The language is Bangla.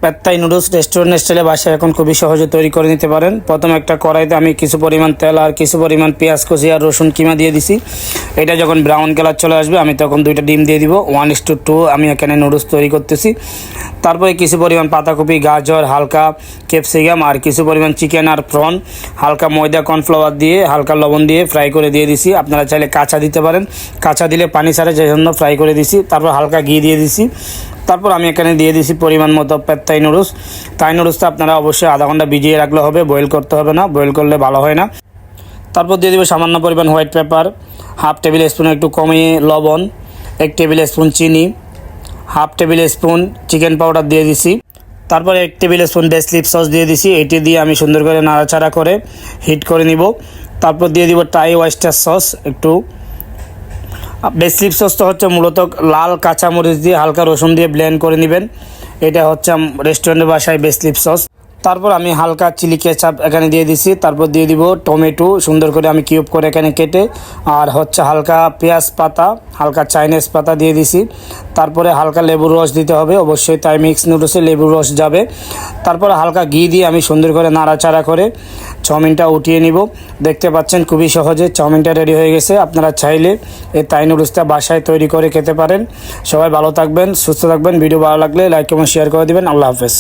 পেত্তাই নুডলস রেস্টুরেন্ট স্টাইলে বাসায় এখন খুবই সহজে তৈরি করে নিতে পারেন। প্রথমে একটা কড়াইতে আমি কিছু পরিমাণ তেল আর কিছু পরিমাণ পেঁয়াজ কুচি আর রসুন কিমা দিয়ে দিছি। এটা যখন ব্রাউন কালার চলে আসবে আমি তখন 2টা ডিম দিয়ে দিব। 1:2 আমি এখানে নুডলস তৈরি করতেছি। তারপরে কিছু পরিমাণ পাতাকপি, গাজর, হালকা ক্যাপসিকাম আর কিছু পরিমাণ চিকেন আর প্রন হালকা ময়দা কর্নফ্লাওয়ার দিয়ে হালকা লবণ দিয়ে ফ্রাই করে দিয়ে দিছি। আপনারা চাইলে কাঁচা দিতে পারেন, কাঁচা দিলে পানি ছাড়ে, যে জন্য ফ্রাই করে দিছি। তারপর হালকা ঘি দিয়ে দিছি। তারপর আমি এখানে দিয়ে দিছি পরিমাণ মতো পেত্তাই নুডলস। তাই নুডলসটা আপনারা অবশ্যই আধা ঘন্টা ভিজিয়ে রাখলে হবে, বয়েল করতে হবে না, বয়েল করলে ভালো হয় না। তারপর দিয়ে দেবো সামান্য পরিমাণ white paper, half table spoon একটু কমিয়ে লবণ, 1 টেবিল স্পুন চিনি, half table spoon chicken powder দিয়ে দিছি। তারপরে 1 টেবিল স্পুন বেসলিপ সস দিয়ে দিছি। এটি দিয়ে আমি সুন্দর করে নাড়াচাড়া করে হিট করে নিব। তারপর দিয়ে দিব থাই ওয়েস্টার সস একটু। বেসলিপ সসটা হচ্ছে মূলত লাল কাঁচামরিচ দিয়ে হালকা রসুন দিয়ে ব্লেন্ড করে নেবেন। এটা হচ্ছে রেস্টুরেন্টের বাসায় বেসলিপ সস। তারপর আমি হালকা চিলি কেচাপ এখানে দিয়ে দিছি। তারপর দিয়ে দিব টমেটো সুন্দর করে আমি কিউব করে এখানে কেটে, আর হচ্ছে হালকা পেঁয়াজ পাতা, হালকা চাইনিজ পাতা দিয়ে দিছি। তারপরে হালকা লেবুর রস দিতে হবে অবশ্যই, তাই মিক্স নুডলসে লেবুর রস যাবে। তারপরে হালকা ঘি দিয়ে আমি সুন্দর করে নাড়াচাড়া করে চাউমিনটা উঠিয়ে নিব। দেখতে পাচ্ছেন খুবই সহজে চাউমিনটা রেডি হয়ে গেছে। আপনারা চাইলে এই থাই নুডলসটা বাসায় তৈরি করে খেতে পারেন। সবাই ভালো থাকবেন, সুস্থ থাকবেন। ভিডিও ভালো লাগলে লাইক এবং শেয়ার করে দিবেন। আল্লাহ হাফেজ।